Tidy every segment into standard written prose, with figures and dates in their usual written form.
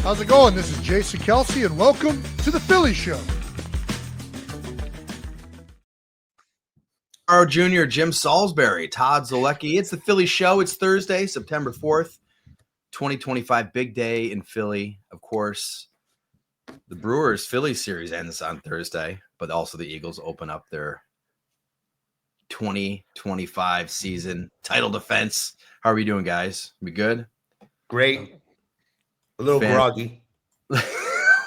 How's it going? This is Jason Kelsey, and welcome to the Phillies Show. Our junior Jim Salisbury, Todd Zolecki. It's the Philly Show. It's Thursday, September 4th, 2025. Big day in Philly. Of course, the Brewers Phillies series ends on Thursday, but also the Eagles open up their 2025 season title defense. How are we doing, guys? We good? Great. A little groggy. A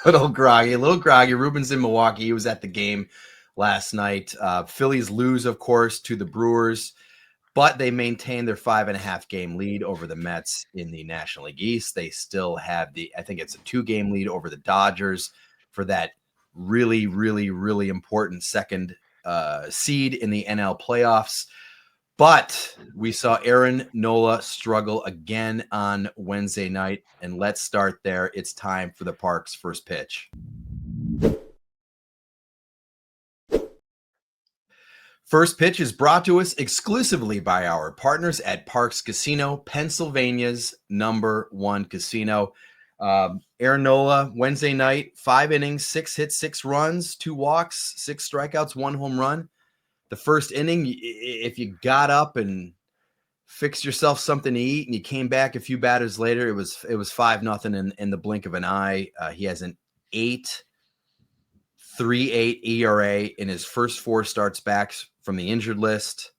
little groggy. Ruben's in Milwaukee. He was at the game last night. Phillies lose, of course, to the Brewers, but they maintain their 5.5 game lead over the Mets in the National League East. They still have I think it's a 2-game lead over the Dodgers for that really, really, really important second seed in the NL playoffs. But we saw Aaron Nola struggle again on Wednesday night, and let's start there. It's time for the Parks' first pitch. First pitch is brought to us exclusively by our partners at Parks Casino, Pennsylvania's #1 casino. Aaron Nola, Wednesday night, 5 innings, 6 hits, 6 runs, 2 walks, 6 strikeouts, 1 home run. The first inning, if you got up and fixed yourself something to eat and you came back a few batters later, it was 5-0 in the blink of an eye. He has an 8.38 ERA in his first 4 starts back from the injured list.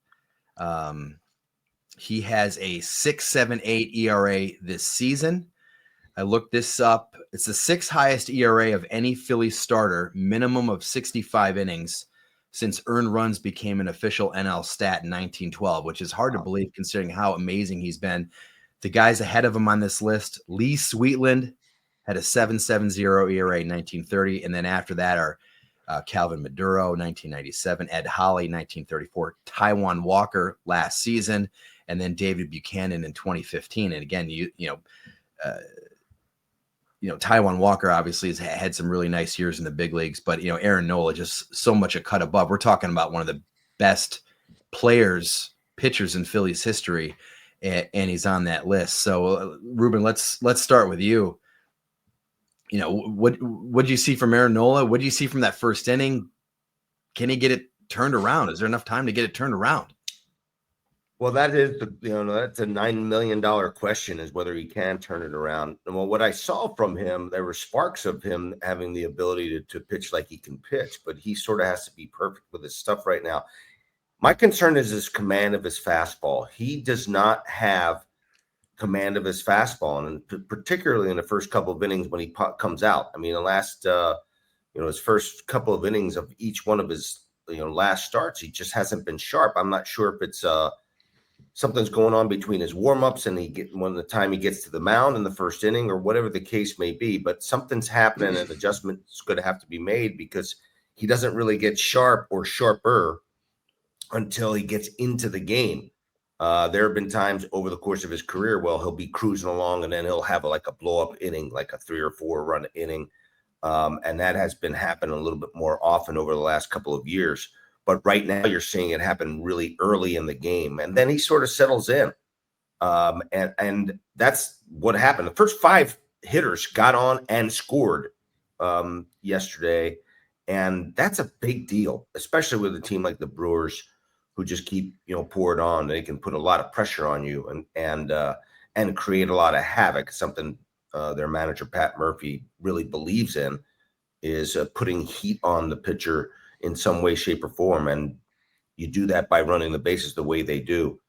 He has a 6.78 ERA this season. I looked this up. It's the 6th highest ERA of any Phillies starter, minimum of 65 innings, since earned runs became an official NL stat in 1912, which is hard to believe considering how amazing he's been. The guys ahead of him on this list, Lee Sweetland had a 7.70 ERA in 1930, and then after that are Calvin Maduro, 1997, Ed Holly, 1934, Taijuan Walker last season, and then David Buchanan in 2015. And again, Taijuan Walker obviously has had some really nice years in the big leagues, but, Aaron Nola just so much a cut above. We're talking about one of the best pitchers in Phillies history, and he's on that list. So, Ruben, let's start with you. What did you see from Aaron Nola? What did you see from that first inning? Can he get it turned around? Is there enough time to get it turned around? Well, that's a $9 million question, is whether he can turn it around. Well, what I saw from him, there were sparks of him having the ability to pitch like he can pitch, but he sort of has to be perfect with his stuff right now. My concern is his command of his fastball. He does not have command of his fastball, and particularly in the first couple of innings when he comes out. I mean, the last, his first couple of innings of each one of his, last starts, he just hasn't been sharp. I'm not sure if it's something's going on between his warm-ups and when the time he gets to the mound in the first inning, or whatever the case may be, but something's happening and an adjustment's going to have to be made, because he doesn't really get sharp or sharper until he gets into the game. There have been times over the course of his career, he'll be cruising along and then he'll have a blow-up inning, like a 3 or 4 run inning. And that has been happening a little bit more often over the last couple of years. But right now you're seeing it happen really early in the game. And then he sort of settles in. And that's what happened. The first 5 hitters got on and scored yesterday. And that's a big deal, especially with a team like the Brewers, who just keep, pour it on. They can put a lot of pressure on you and create a lot of havoc. Something their manager, Pat Murphy, really believes in is putting heat on the pitcher in some way, shape, or form. And you do that by running the bases the way they do.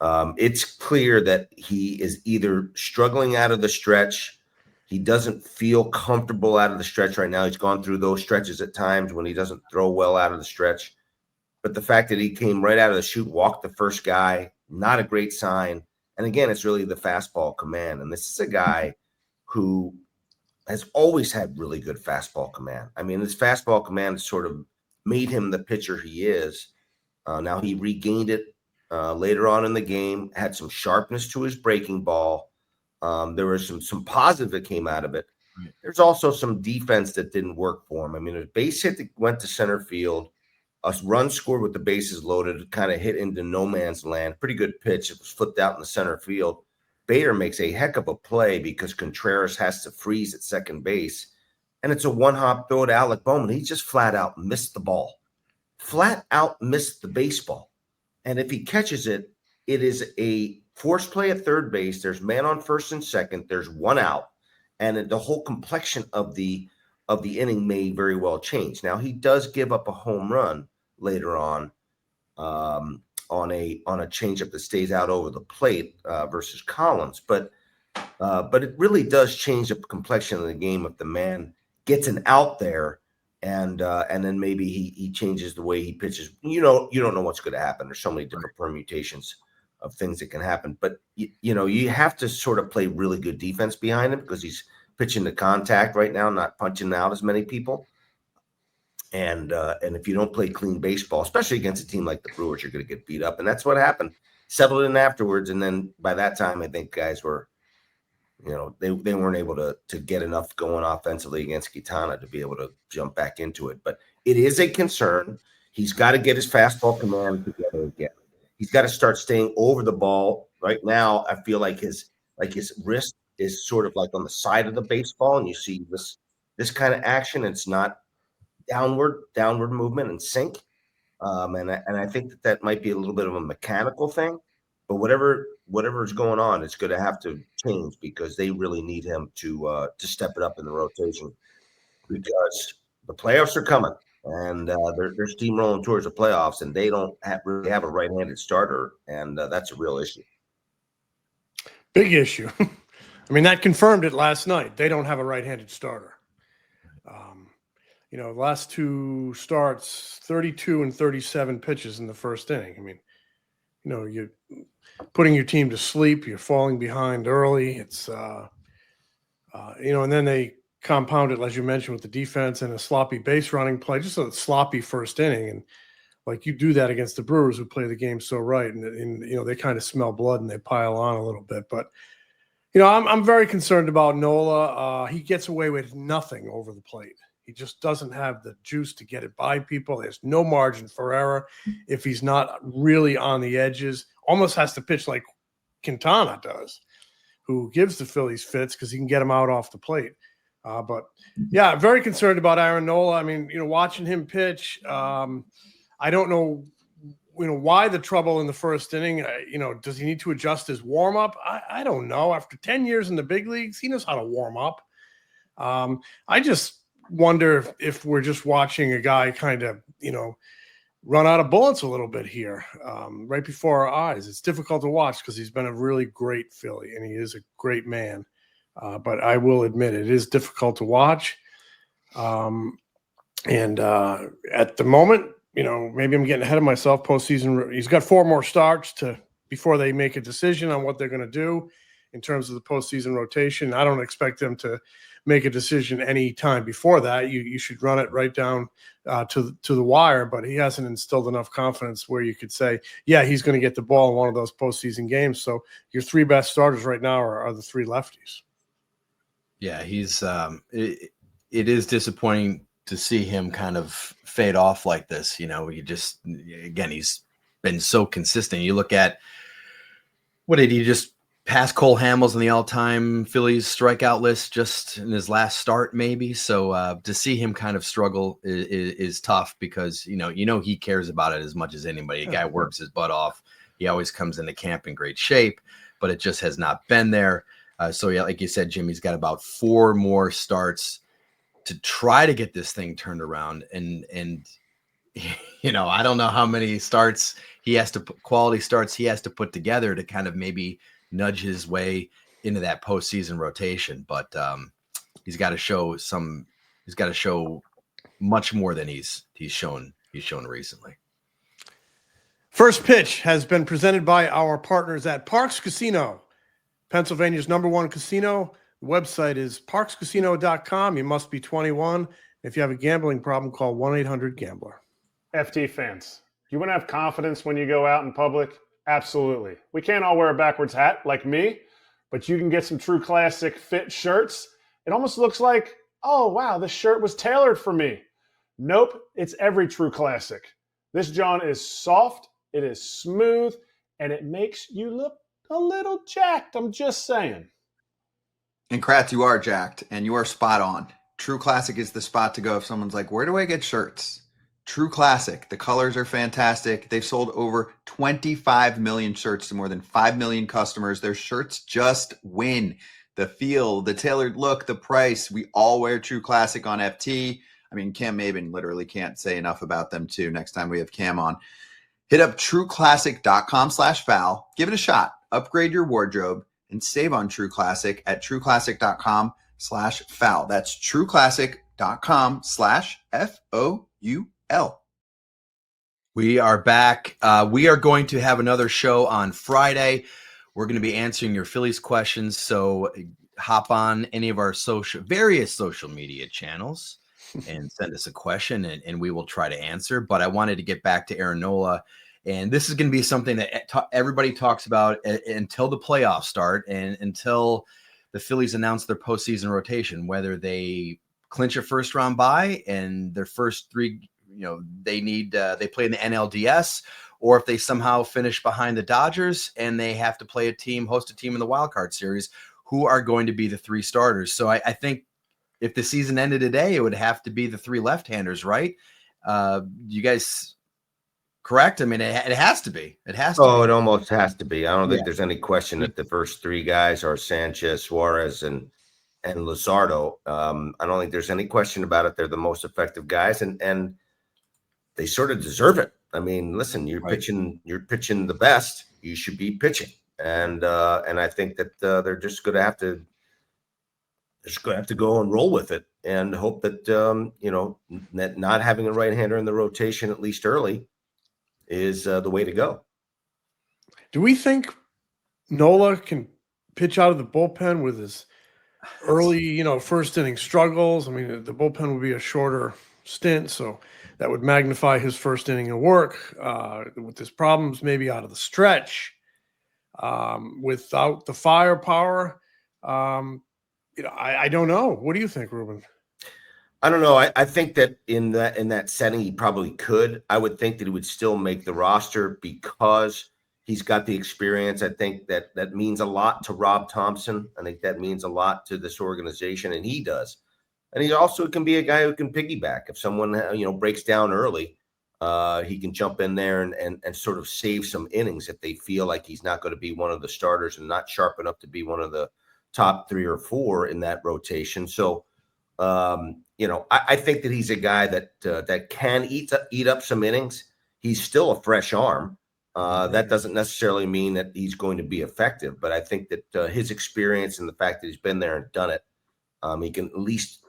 It's clear that he is either struggling out of the stretch. He doesn't feel comfortable out of the stretch right now. He's gone through those stretches at times when he doesn't throw well out of the stretch. But the fact that he came right out of the chute, walked the first guy, not a great sign. And again, it's really the fastball command. And this is a guy who has always had really good fastball command. I mean, his fastball command sort of made him the pitcher he is. Now he regained it later on in the game, had some sharpness to his breaking ball. There was some positive that came out of it. There's also some defense that didn't work for him. I mean, a base hit that went to center field, a run scored with the bases loaded, kind of hit into no man's land. Pretty good pitch. It was flipped out in the center field. Bader makes a heck of a play because Contreras has to freeze at second base, and it's a one-hop throw to Alec Bowman. He just flat out missed the ball. Flat out missed the baseball. And if he catches it, it is a forced play at third base. There's man on first and second. There's one out. And the whole complexion of the inning may very well change. Now, he does give up a home run later on a changeup that stays out over the plate versus Collins. But it really does change the complexion of the game if the man gets an out there and then maybe he changes the way he pitches. You don't know what's going to happen. There's so many different permutations of things that can happen. But you have to sort of play really good defense behind him because he's pitching to contact right now, not punching out as many people. And if you don't play clean baseball, especially against a team like the Brewers, you're going to get beat up. And that's what happened. Settled in afterwards, and then by that time, I think guys were, they weren't able to get enough going offensively against Quintana to be able to jump back into it. But it is a concern. He's got to get his fastball command together again. He's got to start staying over the ball. Right now, I feel like his wrist is sort of like on the side of the baseball, and you see this kind of action. It's not downward movement and sink. And I think that might be a little bit of a mechanical thing, but whatever is going on, it's going to have to change because they really need him to step it up in the rotation because the playoffs are coming and they're steamrolling towards the playoffs, and they don't really have a right-handed starter, and that's a real issue. Big issue. I mean, that confirmed it last night. They don't have a right-handed starter. Last two starts, 32 and 37 pitches in the first inning. I mean, you're putting your team to sleep. You're falling behind early. It's, and then they compounded, as you mentioned, with the defense and a sloppy base running play, just a sloppy first inning. And like you do that against the Brewers who play the game so right. And they kind of smell blood and they pile on a little bit. But, I'm very concerned about Nola. He gets away with nothing over the plate. He just doesn't have the juice to get it by people. There's no margin for error if he's not really on the edges. Almost has to pitch like Quintana does, who gives the Phillies fits because he can get them out off the plate. But, yeah, very concerned about Aaron Nola. I mean, watching him pitch, I don't know, why the trouble in the first inning. Does he need to adjust his warm-up? I don't know. After 10 years in the big leagues, he knows how to warm up. I just wonder if we're just watching a guy kind of, run out of bullets a little bit here right before our eyes. It's difficult to watch because he's been a really great Philly and he is a great man. But I will admit it is difficult to watch. And at the moment, maybe I'm getting ahead of myself. Postseason, he's got 4 more starts before they make a decision on what they're going to do in terms of the postseason rotation. I don't expect them to make a decision any time before that. You should run it right down to the wire, but he hasn't instilled enough confidence where you could say, yeah, he's going to get the ball in one of those postseason games. So your 3 best starters right now are the 3 lefties. Yeah, he's it is disappointing to see him kind of fade off like this. He's been so consistent. You look at what did he just pass Cole Hamels on the all-time Phillies strikeout list just in his last start, maybe. So to see him kind of struggle is tough because he cares about it as much as anybody. A guy works his butt off. He always comes into camp in great shape, but it just has not been there. So yeah, like you said, Jim, he's got about 4 more starts to try to get this thing turned around. And I don't know how many starts quality starts he has to put together to kind of maybe nudge his way into that postseason rotation. But he's got to show much more than he's shown recently. First pitch has been presented by our partners at Parx Casino, Pennsylvania's #1 casino. The website is parxcasino.com. You must be 21. If you have a gambling problem, call 1-800-GAMBLER. FT fans, do you want to have confidence when you go out in public? Absolutely. We can't all wear a backwards hat like me, but you can get some True Classic fit shirts. It almost looks like, oh, wow, this shirt was tailored for me. Nope, it's every True Classic. This John is soft, it is smooth, and it makes you look a little jacked. I'm just saying. And Kratz, you are jacked, and you are spot on. True Classic is the spot to go if someone's like, where do I get shirts? True Classic. The colors are fantastic. They've sold over 25 million shirts to more than 5 million customers. Their shirts just win. The feel, the tailored look, the price. We all wear True Classic on FT. I mean, Cam Maben literally can't say enough about them too next time we have Cam on. Hit up trueclassic.com/foul. Give it a shot. Upgrade your wardrobe and save on True Classic at trueclassic.com/foul. That's trueclassic.com/FOUL. We are back. We are going to have another show on Friday. We're going to be answering your Phillies questions. So hop on any of our various social media channels and send us a question, and we will try to answer. But I wanted to get back to Aaron Nola. And this is going to be something that everybody talks about until the playoffs start and until the Phillies announce their postseason rotation, whether they clinch a first round bye and their first three, they play in the NLDS, or if they somehow finish behind the Dodgers and they have to host a team in the wild card series, who are going to be the three starters. So I think if the season ended today, it would have to be the three left-handers, right? You guys correct? I mean, it has to be. It has to be. It almost has to be. I don't think there's any question that the first three guys are Sanchez, Suarez, and Luzardo. I don't think there's any question about it. They're the most effective guys, and they sort of deserve it. I mean, listen, you're pitching the best. You should be pitching, and I think that they're just going to have to go and roll with it and hope that that not having a right-hander in the rotation at least early is the way to go. Do we think Nola can pitch out of the bullpen with his early, first inning struggles? I mean, the bullpen would be a shorter stint, so that would magnify his first inning of work with his problems maybe out of the stretch without the firepower. I don't know. What do you think, Ruben? I don't know. I think that in that setting, he probably could. I would think that he would still make the roster because he's got the experience. I think that means a lot to Rob Thompson. I think that means a lot to this organization, and he does. And he also can be a guy who can piggyback. If someone breaks down early, he can jump in there and sort of save some innings if they feel like he's not going to be one of the starters and not sharp enough to be one of the top 3 or 4 in that rotation. So, I think that he's a guy that can eat up some innings. He's still a fresh arm. That doesn't necessarily mean that he's going to be effective, but I think that his experience and the fact that he's been there and done it, he can at least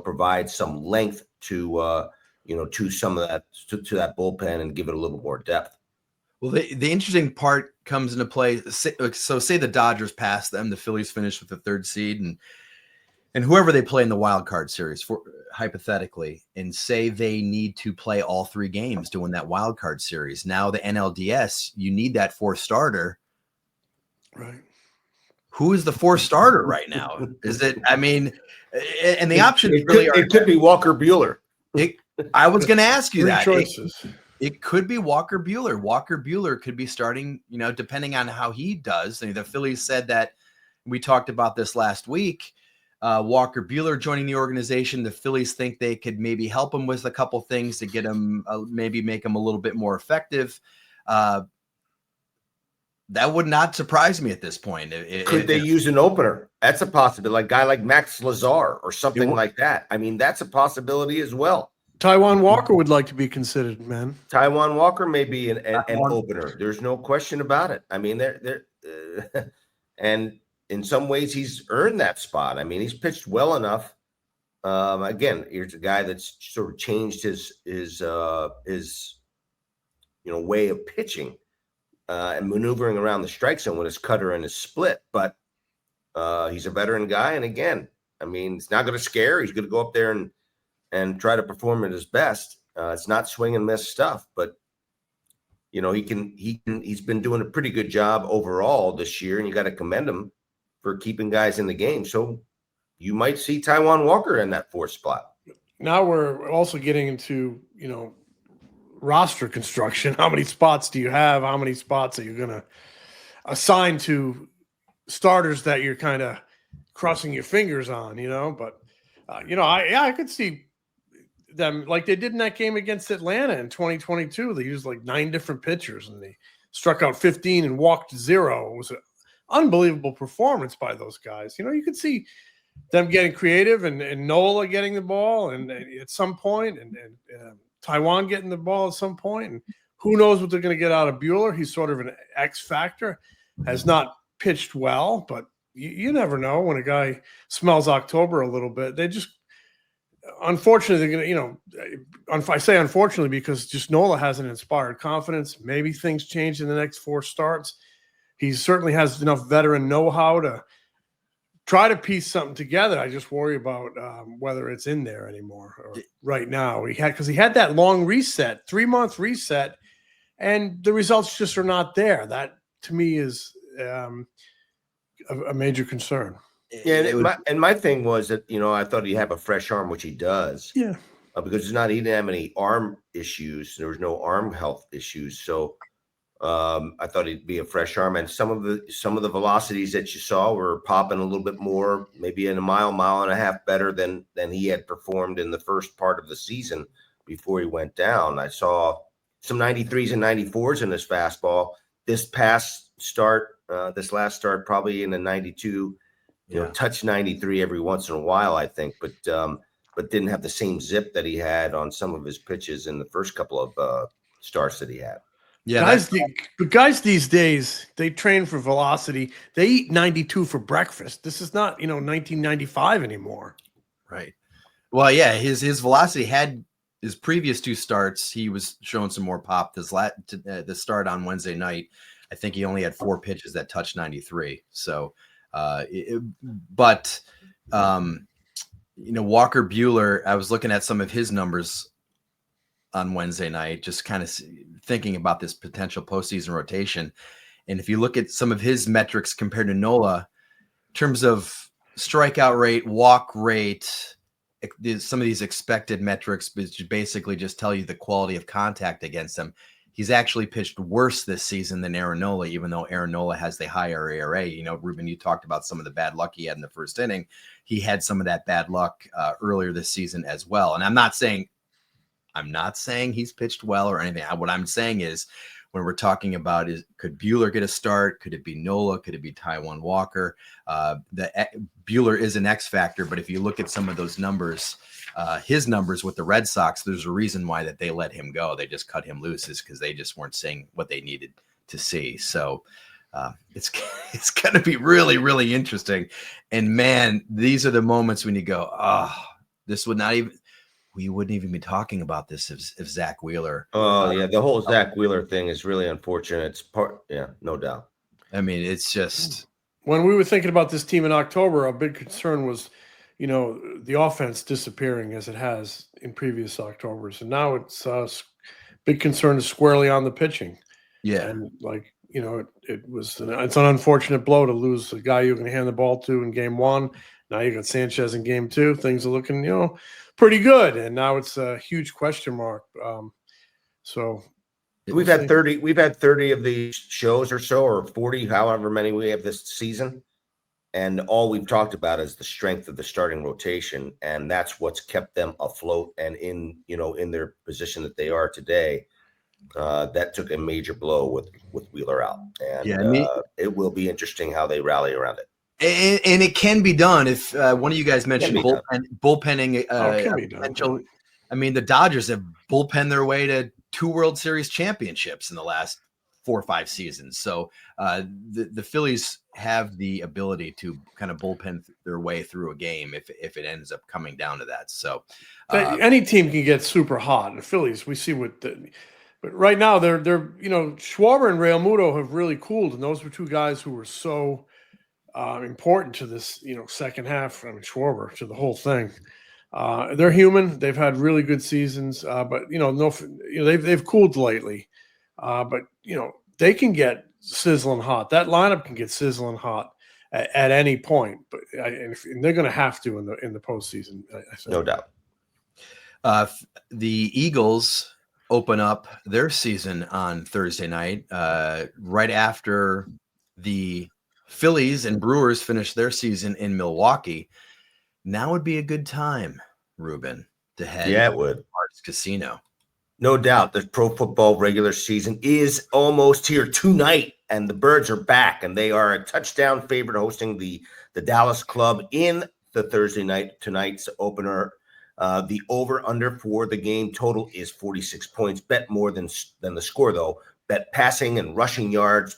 provide some length to some of that to that bullpen and give it a little more depth. Well, the interesting part comes into play. So say the Dodgers pass them, the Phillies finish with the 3rd seed, and whoever they play in the wild card series, hypothetically, and say they need to play all 3 games to win that wild card series. Now the NLDS, you need that 4th starter. Right. Who is the 4th starter right now? Is it? I mean, and the options it could be Walker Buehler. I was going to ask you 3 that. choices. It could be Walker Buehler. Walker Buehler could be starting, depending on how he does. The Phillies said that, we talked about this last week. Walker Buehler joining the organization. The Phillies think they could maybe help him with a couple things to get him, maybe make him a little bit more effective. That would not surprise me at this point. Could they use an opener? That's a possibility. Like a guy like Max Lazar or something like that. I mean, that's a possibility as well. Taijuan Walker would like to be considered, man. Taijuan Walker may be an opener. There's no question about it. I mean, and in some ways he's earned that spot. I mean, he's pitched well enough. Again, here's a guy that's sort of changed his way of pitching and maneuvering around the strike zone with his cutter and his split. But he's a veteran guy, and again, I mean, he's not going to scare. He's going to go up there and try to perform at his best. It's not swing and miss stuff, but he's been doing a pretty good job overall this year, and you got to commend him for keeping guys in the game. So you might see Taijuan Walker in that 4th spot. Now we're also getting into, roster construction. How many spots do you have? How many spots are you going to assigned to starters that you're kind of crossing your fingers on, but I could see them like they did in that game against Atlanta in 2022. They used like 9 different pitchers and they struck out 15 and walked 0. It was an unbelievable performance by those guys. You could see them getting creative and Nola getting the ball and at some point and Taiwan getting the ball at some point. And who knows what they're going to get out of Bueller. He's sort of an X factor, has not pitched well, but you never know when a guy smells October a little bit. They just, unfortunately, they're going to, I say unfortunately because just Nola hasn't inspired confidence. Maybe things change in the next 4 starts. He certainly has enough veteran know-how to try to piece something together. I just worry about whether it's in there anymore or right now. Because he had that long reset, 3-month reset, and the results just are not there. That to me is a major concern. Yeah, my thing was that I thought he'd have a fresh arm, which he does. Yeah, because he didn't have any arm issues. There was no arm health issues, so I thought he'd be a fresh arm. And some of the velocities that you saw were popping a little bit more, maybe in a mile and a half better than he had performed in the first part of the season before he went down. I saw some 93s and 94s in his fastball. This last start, probably in the 92. Touch 93 every once in a while, I think, but didn't have the same zip that he had on some of his pitches in the first couple of starts that he had. Yeah, guys these days, they train for velocity. They eat 92 for breakfast. This is not, 1995 anymore. Right. Well, yeah, his velocity had his previous 2 starts. He was showing some more pop. The start on Wednesday night, I think he only had 4 pitches that touched 93. So, Walker Bueller, I was looking at some of his numbers on Wednesday night, just kind of thinking about this potential postseason rotation. And if you look at some of his metrics compared to Nola, in terms of strikeout rate, walk rate, some of these expected metrics basically just tell you the quality of contact against him. He's actually pitched worse this season than Aaron Nola, even though Aaron Nola has the higher ERA. Ruben, you talked about some of the bad luck he had in the first inning. He had some of that bad luck earlier this season as well. And I'm not saying he's pitched well or anything. What I'm saying is when we're talking about could Bueller get a start? Could it be Nola? Could it be Taiwan Walker? Bueller is an X factor, but if you look at some of those numbers, his numbers with the Red Sox, there's a reason why that they let him go. They just cut him loose is because they just weren't seeing what they needed to see. So it's going to be really, really interesting. And man, these are the moments when you go, we wouldn't even be talking about this if Zack Wheeler. Oh yeah, the whole Zack Wheeler thing is really unfortunate. No doubt. I mean, it's just when we were thinking about this team in October, a big concern was, the offense disappearing as it has in previous Octobers, and now it's big concern is squarely on the pitching. Yeah, and it's an unfortunate blow to lose a guy you're going to hand the ball to in game 1. Now you got Sanchez in game 2. Things are looking, pretty good, and now it's a huge question mark. So we've had 30 of these shows or so, or 40, however many we have this season, and all we've talked about is the strength of the starting rotation, and that's what's kept them afloat and in their position that they are today. That took a major blow with Wheeler out, and it will be interesting how they rally around it. And it can be done if one of you guys mentioned bullpenning potential. I mean, the Dodgers have bullpenned their way to 2 World Series championships in the last 4 or 5 seasons. So the Phillies have the ability to kind of bullpen their way through a game if it ends up coming down to that. So any team can get super hot. The Phillies, we see but right now they're Schwarber and Real Muto have really cooled, and those were 2 guys who were so important to this, second half. I mean, Schwarber to the whole thing. They're human. They've had really good seasons, but they've cooled lately. But they can get sizzling hot. That lineup can get sizzling hot at any point. But and they're going to have to in the postseason. I think. No doubt. The Eagles open up their season on Thursday night, right after the Phillies and Brewers finish their season in Milwaukee. Now would be a good time, Ruben, to head Yeah, it to would. Arts Casino. No doubt. The pro football regular season is almost here tonight, and the Birds are back, and they are a touchdown favorite hosting the Dallas Club in the Thursday night tonight's opener. The over-under for the game total is 46 points. Bet more than the score, though. Bet passing and rushing yards,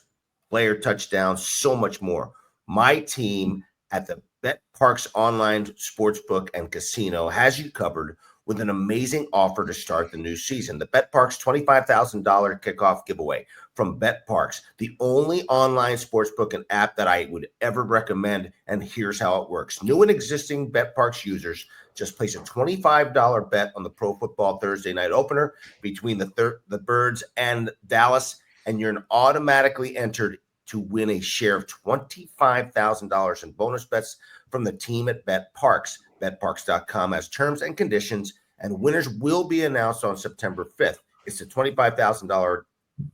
player touchdowns, so much more. My team at the Bet Parks online sportsbook and casino has you covered with an amazing offer to start the new season. The Bet Parks $25,000 kickoff giveaway from Bet Parks, the only online sportsbook and app that I would ever recommend. And here's how it works. New and existing Bet Parks users just place a $25 bet on the Pro Football Thursday night opener between the Birds and Dallas, and you're automatically entered to win a share of $25,000 in bonus bets from the team at Bet Parks. BetParks.com has terms and conditions, and winners will be announced on September 5th. It's a $25,000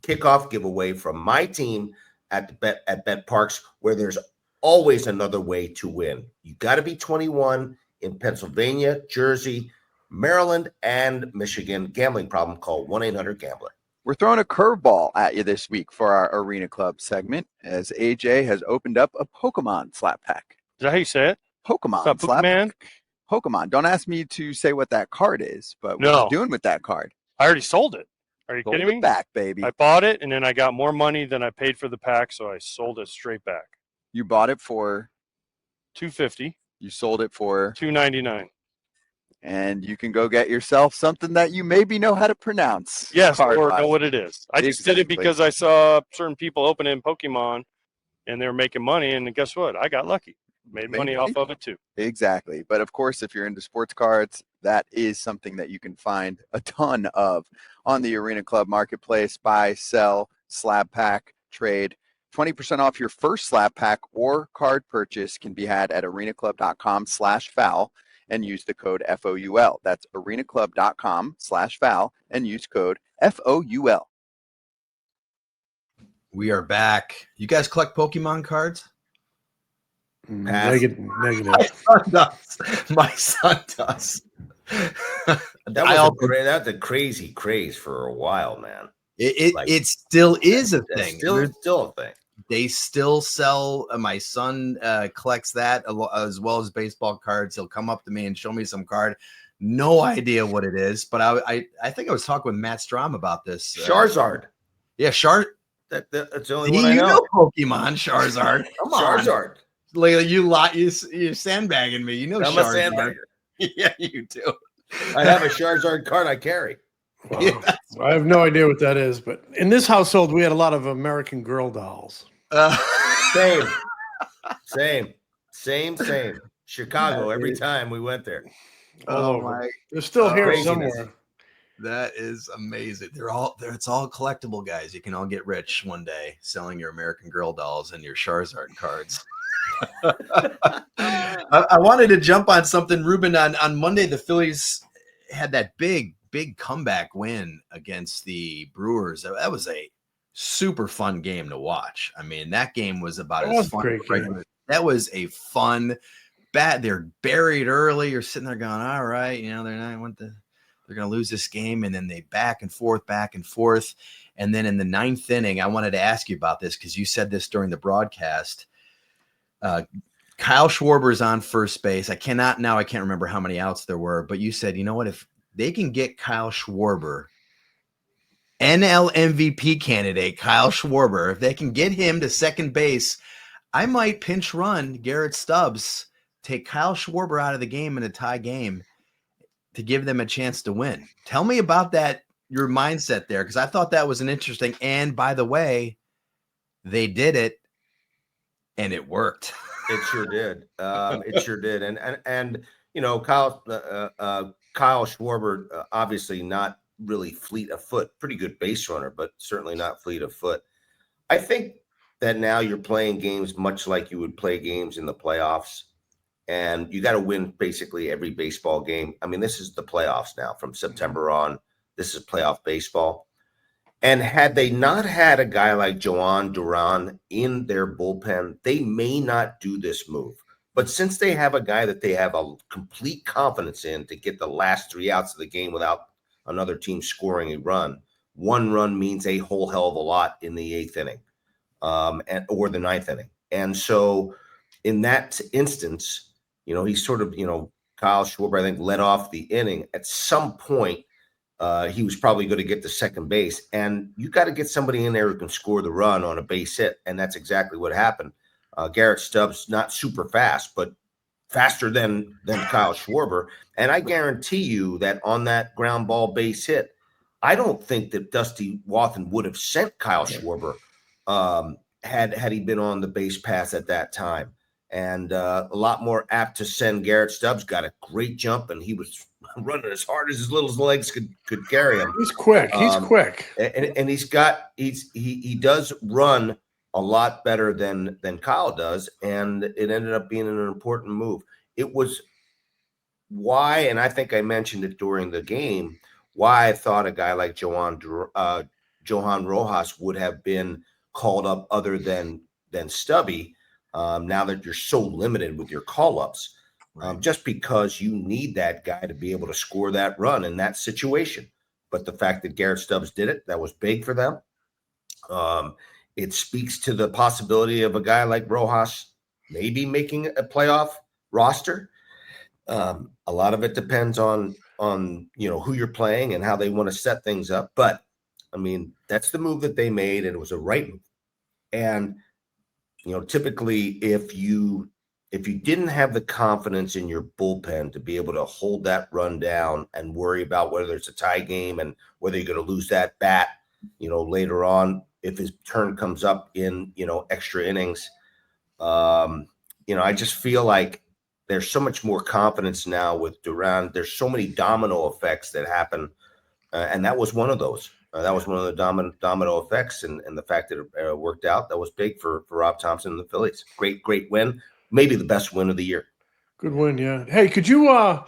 kickoff giveaway from my team at Bet Parks, where there's always another way to win. You got to be 21 in Pennsylvania, Jersey, Maryland, and Michigan. Gambling problem? Call 1-800-GAMBLER. We're throwing a curveball at you this week for our Arena Club segment, as AJ has opened up a Pokemon slap pack. Is that how you say it? Pokemon slap Pokemon? pack. Pokemon. Don't ask me to say what that card is, but what No. you doing with that card? I already sold it. Are you Sold kidding it me? back, baby. I bought it, and then I got more money than I paid for the pack, so I sold it straight back. You bought it for, $250, you sold it for, $299. and you can go get yourself something that you maybe know how to pronounce. Yes, or card-wise. know what it is. I just did it Exactly. because I saw certain people opening Pokemon, and they were making money, and guess what? I got lucky. Made money off of it, too. Exactly. But of course, if you're into sports cards, that is something that you can find a ton of on the Arena Club Marketplace. Buy, sell, slab pack, trade. 20% off your first slab pack or card purchase can be had at arenaclub.com/foul and use the code FOUL. That's arenaclub.com/foul and use code FOUL. We are back. You guys collect Pokemon cards? Negative. My son does. That's a crazy craze for a while, man. It still is a thing. Still a thing. They still sell. My son collects that as well as baseball cards. He'll come up to me and show me some card. No idea what it is, but I think I was talking with Matt Strom about this. Charizard. Yeah, That's the only one I you know. know Pokemon Charizard. Come on, Charizard. Like you're sandbagging me. You know I'm Charizard. a sandbagger. Yeah, you do. I have a Charizard card I carry. Wow. Yeah. I have no idea what that is, but in this household, we had a lot of American Girl dolls. Same. Chicago, every time we went there. All over. my! They're still here craziness. somewhere. That is amazing. They're all there. It's all collectible, guys. You can all get rich one day selling your American Girl dolls and your Charizard cards. I wanted to jump on something, Ruben. On Monday, the Phillies had that big comeback win against the Brewers. That was a super fun game to watch. I mean, that game was about as fun. Great game. That was a fun bat. They're buried early. You're sitting there going, all right, they're going to lose this game. And then they back and forth. And then in the ninth inning, I wanted to ask you about this because you said this during the broadcast. Kyle Schwarber is on first base. I can't remember how many outs there were, but you said, you know what, if they can get Kyle Schwarber, NL MVP candidate Kyle Schwarber, if they can get him to second base, I might pinch run Garrett Stubbs, take Kyle Schwarber out of the game in a tie game to give them a chance to win. Tell me about that, your mindset there, because I thought that was an interesting. And by the way, they did it, and it worked. It sure did. And Kyle Schwarber, obviously not really fleet of foot, pretty good base runner, but certainly not fleet of foot. I think that now you're playing games much like you would play games in the playoffs, and you got to win basically every baseball game. I mean, this is the playoffs now from September on. This is playoff baseball. And had they not had a guy like Joan Duran in their bullpen, they may not do this move. But since they have a guy that they have a complete confidence in to get the last 3 outs of the game without another team scoring a run, 1 run means a whole hell of a lot in the 8th inning or the 9th inning. And so in that instance, he's sort of, Kyle Schwarber, I think, led off the inning. At some point, he was probably going to get to second base. And you got to get somebody in there who can score the run on a base hit. And that's exactly what happened. Garrett Stubbs, not super fast, but faster than Kyle Schwarber. And I guarantee you that on that ground ball base hit, I don't think that Dusty Wathan would have sent Kyle Schwarber had he been on the base pass at that time. And a lot more apt to send Garrett Stubbs. Got a great jump, and he was running as hard as his little legs could carry him. He's quick. He's quick. And he does run a lot better than Kyle does, and it ended up being an important move. It was why, and I think I mentioned it during the game, why I thought a guy like Johan Rojas would have been called up other than Stubby. Now that you're so limited with your call-ups, just because you need that guy to be able to score that run in that situation. But the fact that Garrett Stubbs did it, that was big for them. It speaks to the possibility of a guy like Rojas maybe making a playoff roster. A lot of it depends on who you're playing and how they want to set things up. But I mean, that's the move that they made, and it was a right move. And typically, if you didn't have the confidence in your bullpen to be able to hold that run down and worry about whether it's a tie game and whether you're going to lose that bat, later on, if his turn comes up in, extra innings, I just feel like there's so much more confidence now with Duran. There's so many domino effects that happen. And that was one of those. That was one of the domino effects. And the fact that it worked out, that was big for Rob Thompson and the Phillies. Great win. Maybe the best win of the year. Good win, yeah. Hey, could you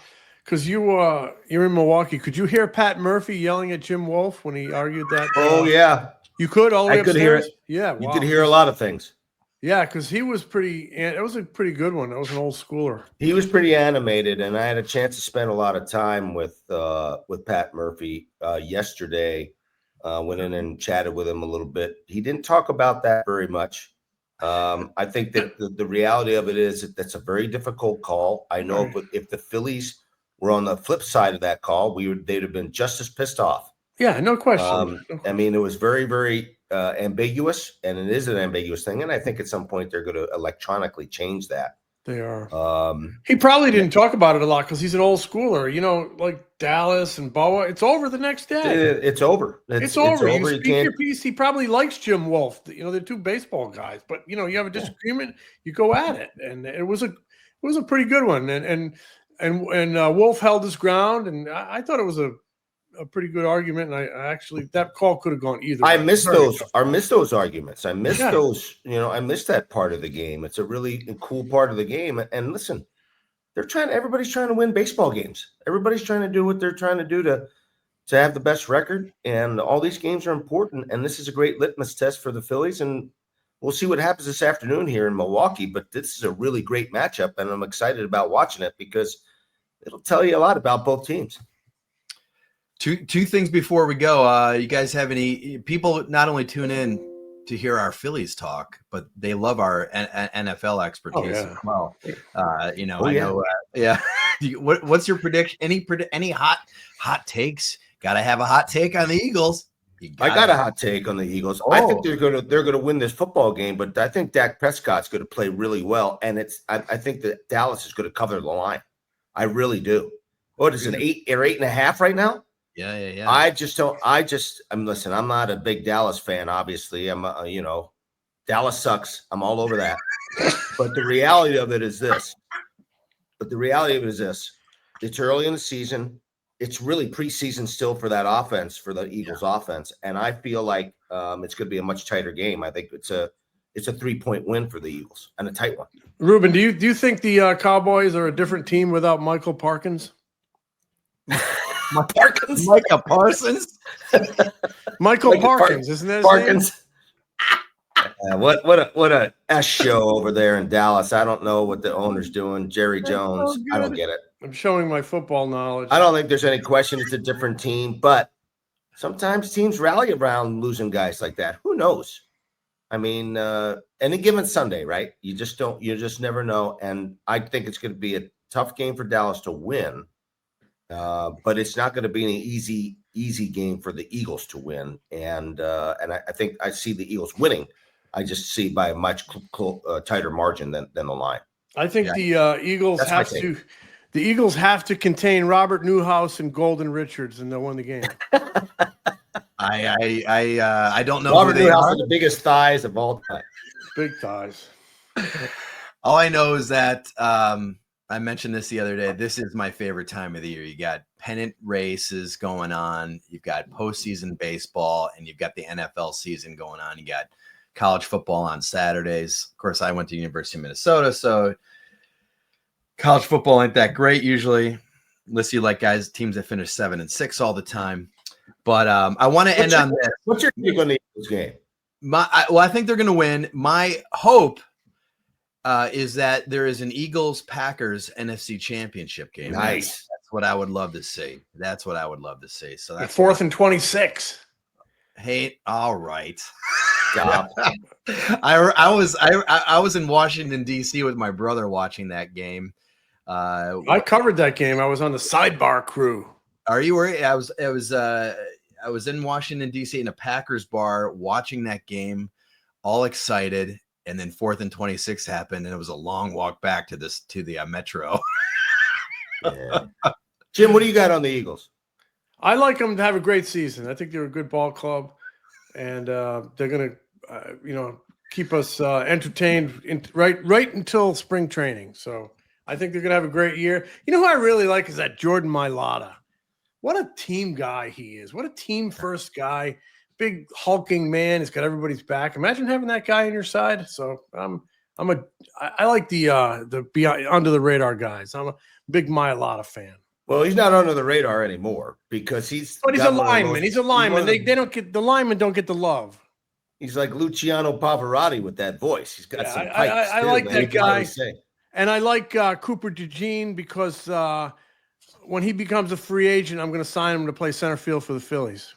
because you're in Milwaukee, could you hear Pat Murphy yelling at Jim Wolf when he argued that? Oh, yeah. You could all the way I could upstairs? hear it. Yeah. You could hear a lot of things. Yeah, because he was it was a pretty good one. That was an old schooler. He was pretty animated, and I had a chance to spend a lot of time with Pat Murphy yesterday. Went in and chatted with him a little bit. He didn't talk about that very much. I think that the reality of it is that's a very difficult call. I know if the Phillies were on the flip side of that call, they'd have been just as pissed off. Yeah, no question. I mean, it was very, very ambiguous, and it is an ambiguous thing. And I think at some point they're going to electronically change that. They are. He probably didn't talk about it a lot because he's an old schooler. Like Dallas and Boa. It's over the next day. It's over. It's over. You speak your piece. He probably likes Jim Wolf. They're two baseball guys, but you have a disagreement. You go at it, and it was a pretty good one. And Wolf held his ground, and I thought it was a pretty good argument. And I actually that call could have gone either way. I miss those arguments. I miss those. I miss that part of the game. It's a really cool part of the game. And listen, everybody's trying to win baseball games. Everybody's trying to do what they're trying to do to have the best record. And all these games are important. And this is a great litmus test for the Phillies. And we'll see what happens this afternoon here in Milwaukee. But this is a really great matchup, and I'm excited about watching it because it'll tell you a lot about both teams. Two things before we go. You guys have any people not only tune in to hear our Phillies talk, but they love our NFL expertise as well. I know. What's your prediction? Any hot takes? Got to have a hot take on the Eagles. I got a hot take on the Eagles. I think they're gonna win this football game, but I think Dak Prescott's going to play really well, and I think that Dallas is going to cover the line. I really do. What is it, 8 or 8.5 right now? Yeah. Listen, I'm not a big Dallas fan, obviously. Dallas sucks. I'm all over that. But the reality of it is this. It's early in the season. It's really preseason still for that offense, for the Eagles offense. And I feel like it's going to be a much tighter game. I think it's a 3-point win for the Eagles and a tight one. Ruben, do you think the Cowboys are a different team without Michael Parkins? Parkins. Micah Parsons. Michael Like Parkins, isn't that his name? Parkins. What a S show over there in Dallas. I don't know what the owner's doing. Jerry That's Jones. so I don't good. get it. I'm showing my football knowledge. I don't think there's any question it's a different team, but sometimes teams rally around losing guys like that. Who knows? I mean, any given Sunday, right? You just never know. And I think it's going to be a tough game for Dallas to win. But it's not going to be an easy game for the Eagles to win. And I think I see the Eagles winning. I just see by a much tighter margin than the line. I think the Eagles That's my have take. to. The Eagles have to contain Robert Newhouse and Golden Richards, and they'll win the game. I don't know Robert who they Newhouse are. has the biggest thighs of all time. Big thighs. All I know is that I mentioned this the other day. This is my favorite time of the year. You got pennant races going on. You've got postseason baseball, and you've got the NFL season going on. You got college football on Saturdays. Of course, I went to University of Minnesota, so college football ain't that great usually, unless you like teams that finish 7-6 all the time. But I want to end on this. What's your take on the Eagles game? I think they're going to win. My hope is that there is an Eagles-Packers NFC Championship game. Nice. That's what I would love to see. So that's 4th and 26. Hey, all right. Stop. I was in Washington D.C. with my brother watching that game. I covered that game. I was on the sidebar crew. Are you worried? I was in Washington D.C. in a Packers bar watching that game, all excited, and then 4th and 26 happened, and it was a long walk back to the Metro. Yeah. Jim, what do you got on the Eagles? I like them to have a great season. I think they're a good ball club, and they're going to, keep us entertained right until spring training. So I think they're going to have a great year. You know who I really like is that Jordan Mailata. What a team guy he is. What a team first guy. Big hulking man. He's got everybody's back. Imagine having that guy on your side. So I like the beyond, under the radar guys. I'm a big Mailata fan. Well, he's not under the radar anymore because he's But he's a lineman. He's a lineman. They The linemen don't get the love. He's like Luciano Pavarotti with that voice. He's got some pipes. I too, like man. that He can hardly guy. sing. And I like Cooper DeJean because when he becomes a free agent, I'm going to sign him to play center field for the Phillies.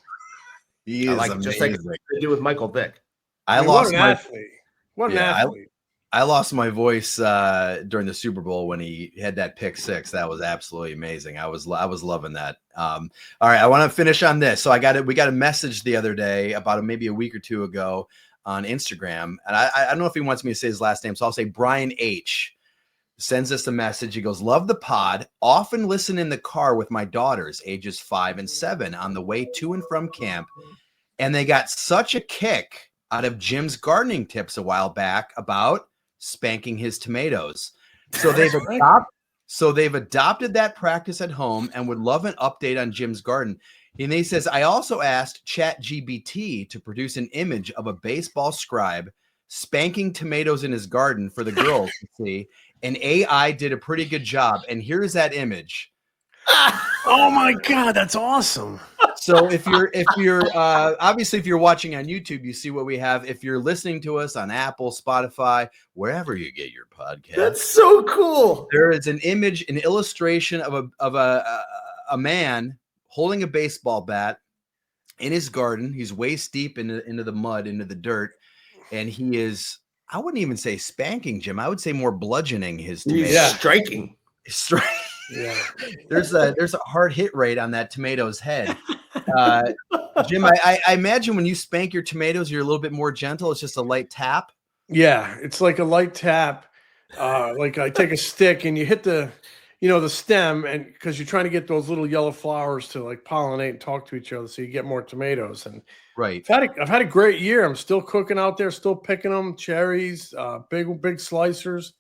He I is like it, just like amazing. they do with Michael Vick. I What lost an my athlete. What an Yeah, athlete. I lost my voice during the Super Bowl when he had that pick six. That was absolutely amazing. I was loving that. All right, I want to finish on this. So we got a message the other day about maybe a week or two ago on Instagram, and I don't know if he wants me to say his last name, so I'll say Brian H. sends us a message. He goes, "Love the pod. Often listen in the car with my daughters, ages 5 and 7, on the way to and from camp, and they got such a kick out of Jim's gardening tips a while back about spanking his tomatoes. So they've adopted that practice at home and would love an update on Jim's garden." And he says, "I also asked ChatGPT to produce an image of a baseball scribe spanking tomatoes in his garden for the girls to see, and AI did a pretty good job. And here's that image." Oh my God, that's awesome. So if you're obviously if you're watching on YouTube, you see what we have. If you're listening to us on Apple, Spotify, wherever you get your podcast, That's so cool. there is an image, an illustration of a man holding a baseball bat in his garden. He's waist deep into the mud, into the dirt, and he is, I wouldn't even say spanking, Jim. I would say more bludgeoning his tomatoes. He's striking. Yeah. There's a hard hit rate on that tomato's head. Jim, I imagine when you spank your tomatoes, you're a little bit more gentle. It's just a light tap. Yeah, it's like a light tap. Like I take a stick and you hit the stem, and because you're trying to get those little yellow flowers to like pollinate and talk to each other, so you get more tomatoes. And Right. I've had a great year. I'm still cooking out there, still picking them, cherries, big slicers.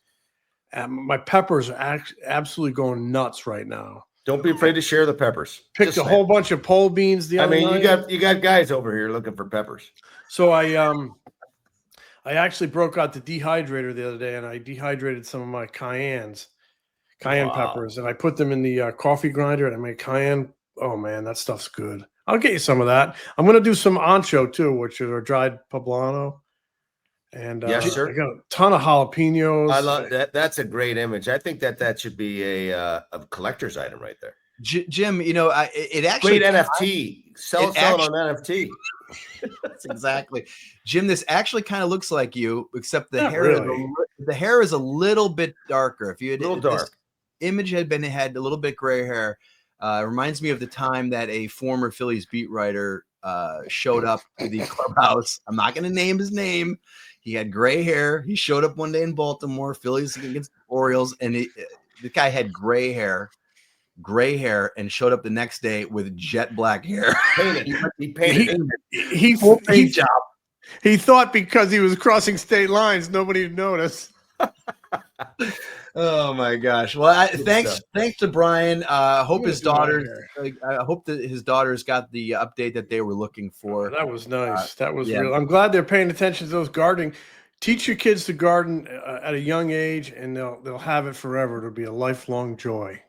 My peppers are absolutely going nuts right now. Don't be afraid to share the peppers. Picked Just a whole bunch of pole beans the other night. you got guys over here looking for peppers. So I actually broke out the dehydrator the other day, and I dehydrated some of my cayenne Wow. peppers, and I put them in the coffee grinder, and I made cayenne Oh man, that stuff's good. I'll get you some of that. I'm gonna do some ancho too, which are dried poblano, and Yes, sir. I got a ton of jalapenos. I love that. That's a great image. I think that should be a collector's item right there. Jim, it actually Great NFT. Sell it on NFT. That's exactly, Jim. This actually kind of looks like you, except the Not hair. really. The hair is a little bit darker. If you had A little dark. image had a little bit gray hair. It reminds me of the time that a former Phillies beat writer showed up to the clubhouse. I'm not going to name his name. He had gray hair. He showed up one day in Baltimore, Phillies against the Orioles, and the guy had gray hair, and showed up the next day with jet black hair. He painted He thought because he was crossing state lines, nobody'd notice. Oh my gosh! Well, thanks to Brian. Hope his daughters. I hope that his daughters got the update that they were looking for. That was nice. That was yeah. real. I'm glad they're paying attention to those gardening. Teach your kids to garden at a young age, and they'll have it forever. It'll be a lifelong joy.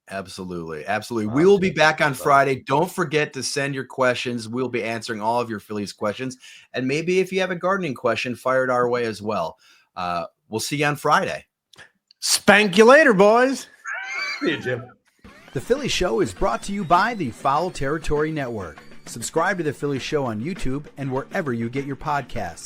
Absolutely. We will be back on Friday. Don't forget to send your questions. We'll be answering all of your Phillies questions, and maybe if you have a gardening question, fire it our way as well. We'll see you on Friday. Spank you later, boys. See you, Jim. The Philly Show is brought to you by the Foul Territory Network. Subscribe to The Philly Show on YouTube and wherever you get your podcasts.